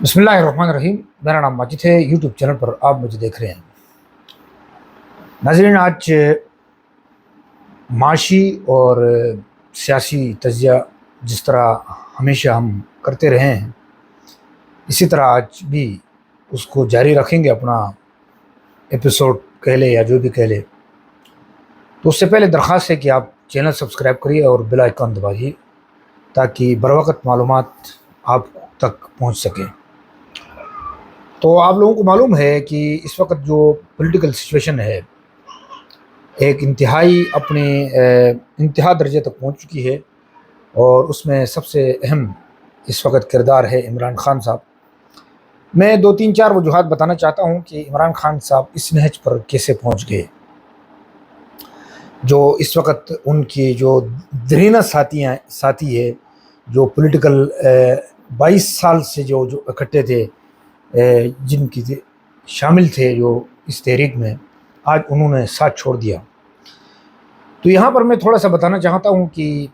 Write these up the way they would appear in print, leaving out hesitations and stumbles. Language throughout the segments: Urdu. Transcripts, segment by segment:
بسم اللہ الرحمن الرحیم، میرا نام ماجد ہے۔ یوٹیوب چینل پر آپ مجھے دیکھ رہے ہیں۔ ناظرین، آج معاشی اور سیاسی تجزیہ جس طرح ہمیشہ ہم کرتے رہے ہیں، اسی طرح آج بھی اس کو جاری رکھیں گے، اپنا ایپیسوڈ کہہ لے یا جو بھی کہہ لے۔ تو اس سے پہلے درخواست ہے کہ آپ چینل سبسکرائب کریے اور بیل آئیکن دبائیے تاکہ بروقت معلومات آپ تک پہنچ سکیں۔ تو آپ لوگوں کو معلوم ہے کہ اس وقت جو پولیٹیکل سچویشن ہے ایک انتہا درجے تک پہنچ چکی ہے، اور اس میں سب سے اہم اس وقت کردار ہے عمران خان صاحب۔ میں 2-3-4 وجوہات بتانا چاہتا ہوں کہ عمران خان صاحب اس نہج پر کیسے پہنچ گئے۔ جو اس وقت ان کی جو درینہ ساتھی ہے، جو پولیٹیکل 22 سال سے جو اکٹھے تھے، جن کی شامل تھے جو اس تحریک میں، آج انہوں نے ساتھ چھوڑ دیا۔ تو یہاں پر میں تھوڑا سا بتانا چاہتا ہوں کہ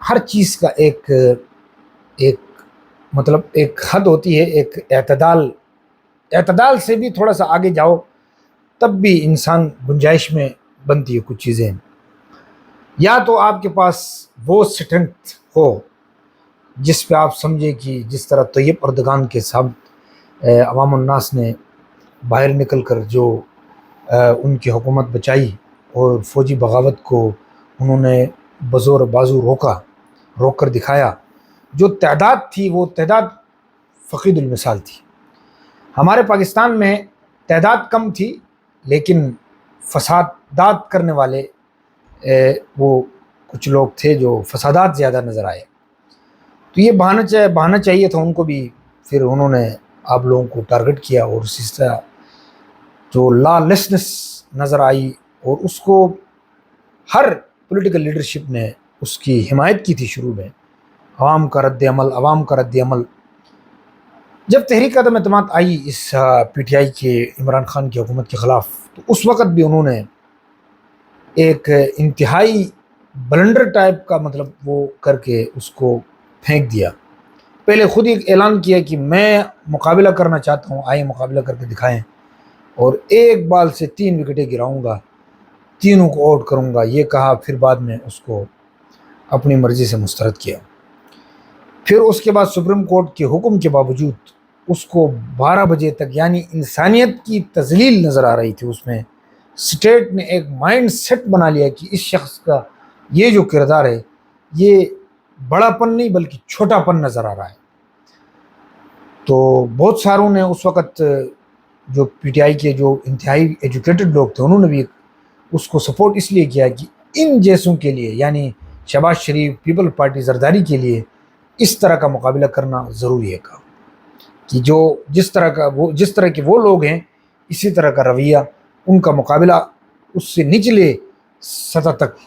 ہر چیز کا ایک حد ہوتی ہے، ایک اعتدال سے بھی تھوڑا سا آگے جاؤ تب بھی انسان گنجائش میں بنتی ہے کچھ چیزیں۔ یا تو آپ کے پاس وہ اسٹرینتھ ہو جس پہ آپ سمجھے کہ جس طرح طیب اردگان کے ساتھ عوام الناس نے باہر نکل کر جو ان کی حکومت بچائی اور فوجی بغاوت کو انہوں نے بزور بازو روک کر دکھایا، جو تعداد تھی وہ تعداد فقید المثال تھی۔ ہمارے پاکستان میں تعداد کم تھی، لیکن فسادات کرنے والے وہ کچھ لوگ تھے جو فسادات زیادہ نظر آئے۔ تو یہ بہانا چاہیے تھا ان کو بھی، پھر انہوں نے آپ لوگوں کو ٹارگٹ کیا، اور اسی طرح جو لا لیسنس نظر آئی، اور اس کو ہر پولیٹیکل لیڈرشپ نے اس کی حمایت کی تھی شروع میں۔ عوام کا رد عمل جب تحریک عدم اعتماد آئی اس پی ٹی آئی کے عمران خان کی حکومت کے خلاف، تو اس وقت بھی انہوں نے ایک انتہائی بلنڈر ٹائپ کا وہ کر کے اس کو پھینک دیا۔ پہلے خود ہی اعلان کیا کہ میں مقابلہ کرنا چاہتا ہوں، آئے مقابلہ کر کے دکھائیں، اور ایک بال سے 3 وکٹیں گراؤں گا، تینوں کو آؤٹ کروں گا، یہ کہا۔ پھر بعد میں اس کو اپنی مرضی سے مسترد کیا۔ پھر اس کے بعد سپریم کورٹ کے حکم کے باوجود اس کو 12 بجے تک، یعنی انسانیت کی تذلیل نظر آ رہی تھی اس میں۔ اسٹیٹ نے ایک مائنڈ سیٹ بنا لیا کہ اس شخص کا یہ جو کردار ہے یہ بڑا پن نہیں بلکہ چھوٹا پن نظر آ رہا ہے۔ تو بہت ساروں نے اس وقت جو پی ٹی آئی کے جو انتہائی ایجوکیٹڈ لوگ تھے، انہوں نے بھی اس کو سپورٹ اس لیے کیا کہ ان جیسوں کے لیے، یعنی شہباز شریف، پیپل پارٹی، زرداری کے لیے اس طرح کا مقابلہ کرنا ضروری ہے کہا کہ جس طرح کے وہ لوگ ہیں، اسی طرح کا رویہ ان کا مقابلہ اس سے نچلے سطح تک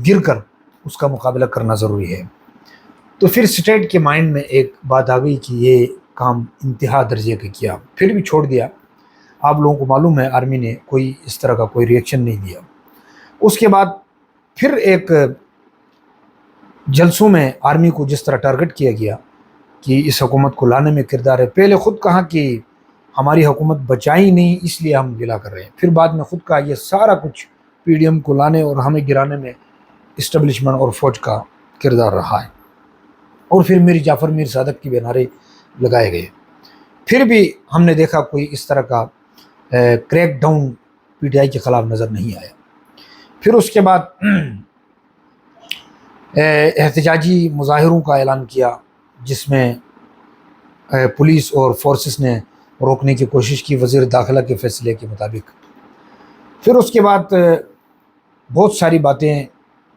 گر کر اس کا مقابلہ کرنا ضروری ہے۔ تو پھر اسٹیٹ کے مائنڈ میں ایک بات آ گئی کہ یہ کام انتہا درجے کا کیا، پھر بھی چھوڑ دیا۔ آپ لوگوں کو معلوم ہے آرمی نے کوئی اس طرح کا کوئی ریئیکشن نہیں دیا۔ اس کے بعد پھر ایک جلسوں میں آرمی کو جس طرح ٹارگٹ کیا گیا کہ اس حکومت کو لانے میں کردار ہے، پہلے خود کہا کہ ہماری حکومت بچائی نہیں اس لیے ہم گلا کر رہے ہیں، پھر بعد میں خود کہا یہ سارا کچھ پی ڈی ایم کو لانے اور ہمیں گرانے میں اسٹیبلشمنٹ اور فوج کا کردار رہا ہے۔ اور پھر میر جعفر میر صادق کی نعرے لگائے گئے، پھر بھی ہم نے دیکھا کوئی اس طرح کا crackdown P T I کے خلاف نظر نہیں آیا۔ پھر اس کے بعد احتجاجی مظاہروں کا اعلان کیا، جس میں پولیس اور فورسز نے روکنے کی کوشش کی وزیر داخلہ کے فیصلے کے مطابق۔ پھر اس کے بعد بہت ساری باتیں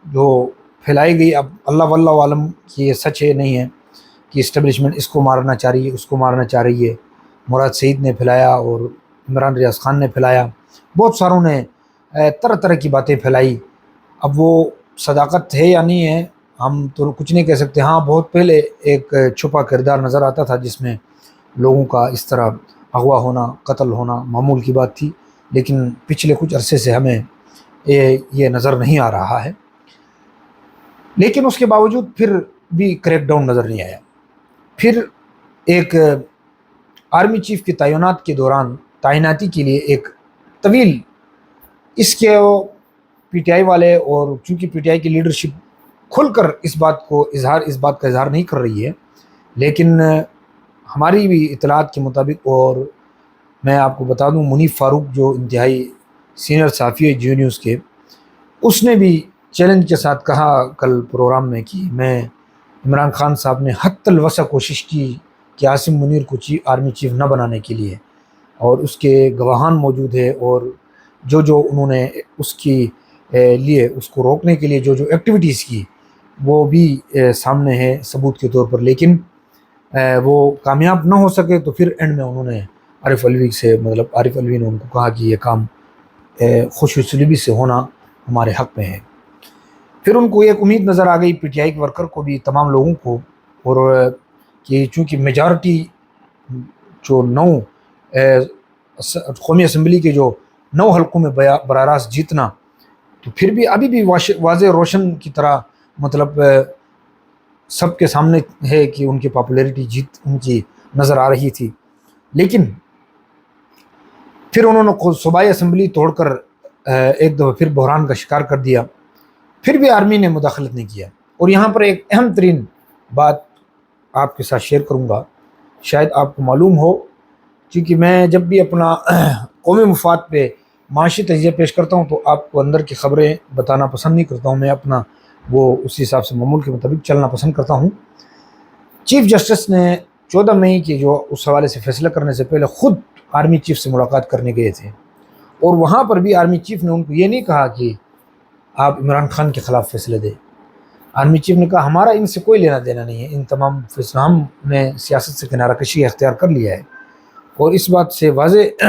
جو پھیلائی گئی، اب اللہ واللہ عالم کہ یہ سچ ہے نہیں ہے، کہ اسٹیبلشمنٹ اس کو مارنا چاہ رہی ہے، اس کو مارنا چاہ رہی ہے۔ مراد سعید نے پھیلایا اور عمران ریاض خان نے پھیلایا، بہت ساروں نے طرح طرح کی باتیں پھیلائی۔ اب وہ صداقت ہے یا نہیں ہے ہم تو کچھ نہیں کہہ سکتے۔ ہاں، بہت پہلے ایک چھپا کردار نظر آتا تھا جس میں لوگوں کا اس طرح اغوا ہونا، قتل ہونا معمول کی بات تھی، لیکن پچھلے کچھ عرصے سے ہمیں یہ نظر نہیں آ رہا ہے۔ لیکن اس کے باوجود پھر بھی کریک ڈاؤن نظر نہیں آیا۔ پھر ایک آرمی چیف کی تعیناتی کے لیے ایک طویل اس کے پی ٹی آئی والے، اور چونکہ پی ٹی آئی کی لیڈرشپ کھل کر اس بات کا اظہار نہیں کر رہی ہے، لیکن ہماری بھی اطلاعات کے مطابق، اور میں آپ کو بتا دوں منیف فاروق جو انتہائی سینئر صحافی ہے جیو نیوز کے، اس نے بھی چیلنج کے ساتھ کہا کل پروگرام میں کہ عمران خان صاحب نے حتی الوسع کوشش کی کہ عاصم منیر کو آرمی چیف نہ بنانے کے لیے، اور اس کے گواہان موجود ہے، اور جو انہوں نے اس کی لیے اس کو روکنے کے لیے جو ایکٹیویٹیز کی وہ بھی سامنے ہے ثبوت کے طور پر، لیکن وہ کامیاب نہ ہو سکے، تو پھر اینڈ میں انہوں نے عارف علوی نے ان کو کہا کہ یہ کام خوش اسلوبی سے ہونا ہمارے حق میں ہے۔ پھر ان کو ایک امید نظر آ گئی پی ٹی آئی کے ورکر کو بھی، تمام لوگوں کو، اور کہ چونکہ میجارٹی جو 9 قومی اسمبلی کے جو 9 حلقوں میں براہ راست جیتنا، تو پھر بھی ابھی بھی واضح روشن کی طرح سب کے سامنے ہے کہ ان کی پاپولیرٹی ان کی نظر آ رہی تھی، لیکن پھر انہوں نے صوبائی اسمبلی توڑ کر ایک دفعہ پھر بحران کا شکار کر دیا، پھر بھی آرمی نے مداخلت نہیں کیا۔ اور یہاں پر ایک اہم ترین بات آپ کے ساتھ شیئر کروں گا، شاید آپ کو معلوم ہو، کیونکہ میں جب بھی اپنا قومی مفاد پہ معاشی تجزیہ پیش کرتا ہوں تو آپ کو اندر کی خبریں بتانا پسند نہیں کرتا ہوں، میں اپنا وہ اسی حساب سے معمول کے مطابق چلنا پسند کرتا ہوں۔ چیف جسٹس نے 14 مئی کے جو اس حوالے سے فیصلہ کرنے سے پہلے خود آرمی چیف سے ملاقات کرنے گئے تھے، اور وہاں پر بھی آرمی چیف نے ان کو یہ نہیں کہا کہ آپ عمران خان کے خلاف فیصلے دیں۔ آرمی چیف نے کہا ہمارا ان سے کوئی لینا دینا نہیں ہے، ان تمام فیصلہ ہم نے سیاست سے کنارہ کشی اختیار کر لیا ہے، اور اس بات سے واضح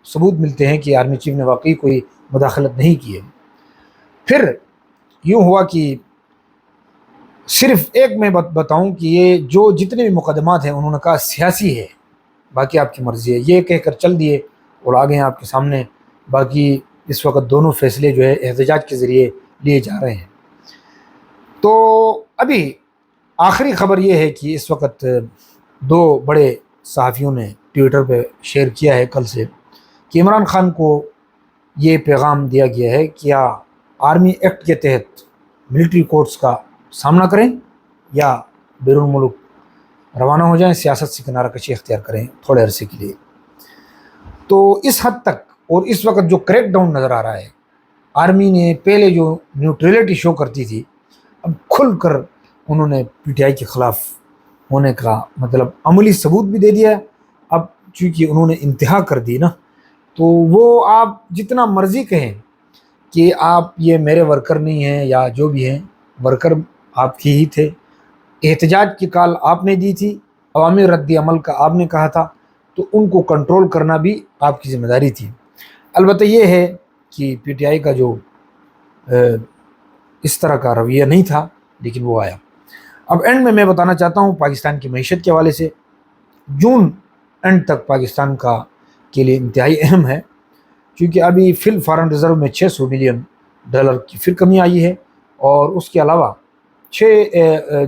ثبوت ملتے ہیں کہ آرمی چیف نے واقعی کوئی مداخلت نہیں کی ہے۔ پھر یوں ہوا کہ صرف ایک میں بتاؤں کہ یہ جو جتنے بھی مقدمات ہیں انہوں نے کہا سیاسی ہے، باقی آپ کی مرضی ہے، یہ کہہ کر چل دیے اور آگے ہیں آپ کے سامنے۔ باقی اس وقت دونوں فیصلے جو ہے احتجاج کے ذریعے لیے جا رہے ہیں۔ تو ابھی آخری خبر یہ ہے کہ اس وقت 2 بڑے صحافیوں نے ٹویٹر پہ شیئر کیا ہے کل سے کہ عمران خان کو یہ پیغام دیا گیا ہے کہ یا آرمی ایکٹ کے تحت ملٹری کورٹس کا سامنا کریں یا بیرون ملک روانہ ہو جائیں، سیاست سے کنارہ کشی اختیار کریں تھوڑے عرصے کے لیے۔ تو اس حد تک، اور اس وقت جو کریک ڈاؤن نظر آ رہا ہے، آرمی نے پہلے جو نیوٹریلٹی شو کرتی تھی، اب کھل کر انہوں نے پی ٹی آئی کے خلاف ہونے کا عملی ثبوت بھی دے دیا۔ اب چونکہ انہوں نے انتہا کر دی نا، تو وہ آپ جتنا مرضی کہیں کہ آپ یہ میرے ورکر نہیں ہیں یا جو بھی ہیں، ورکر آپ کی ہی تھے، احتجاج کی کال آپ نے دی تھی، عوامی رد عمل کا آپ نے کہا تھا، تو ان کو کنٹرول کرنا بھی آپ کی ذمہ داری تھی۔ البتہ یہ ہے کہ پی ٹی آئی کا جو اس طرح کا رویہ نہیں تھا، لیکن وہ آیا۔ اب اینڈ میں بتانا چاہتا ہوں پاکستان کی معیشت کے حوالے سے، جون اینڈ تک پاکستان کے لیے انتہائی اہم ہے، کیونکہ ابھی فی فارن ریزرو میں $600 بلین کی پھر کمی آئی ہے، اور اس کے علاوہ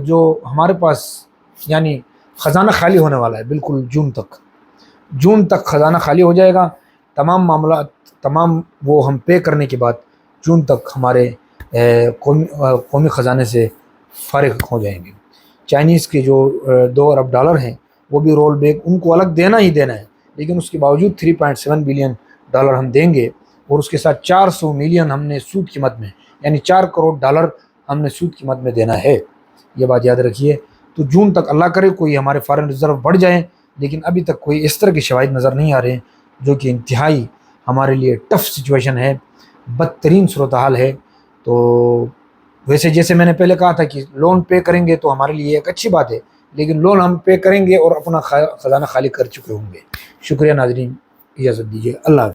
جو ہمارے پاس یعنی خزانہ خالی ہونے والا ہے بالکل جون تک خزانہ خالی ہو جائے گا۔ تمام معاملات وہ ہم پے کرنے کے بعد جون تک ہمارے قومی خزانے سے فارغ ہو جائیں گے۔ چائنیز کے جو $2 ارب ہیں وہ بھی رول بیک، ان کو الگ دینا ہی دینا ہے، لیکن اس کے باوجود $3.7 بلین ہم دیں گے، اور اس کے ساتھ 400 ملین ہم نے سود قیمت میں، یعنی $4 کروڑ ہم نے سود قیمت میں دینا ہے۔ یہ بات یاد رکھیے۔ تو جون تک اللہ کرے کوئی ہمارے فارن ریزرو بڑھ جائیں، لیکن ابھی تک کوئی اس طرح کے شواہد نظر نہیں آ رہے ہیں، جو کہ انتہائی ہمارے لیے ٹف سچویشن ہے، بدترین صورتحال ہے۔ تو ویسے جیسے میں نے پہلے کہا تھا کہ لون پے کریں گے تو ہمارے لیے ایک اچھی بات ہے، لیکن لون ہم پے کریں گے اور اپنا خزانہ خالی کر چکے ہوں گے۔ شکریہ ناظرین، اجازت دیجیے، اللہ حافظ۔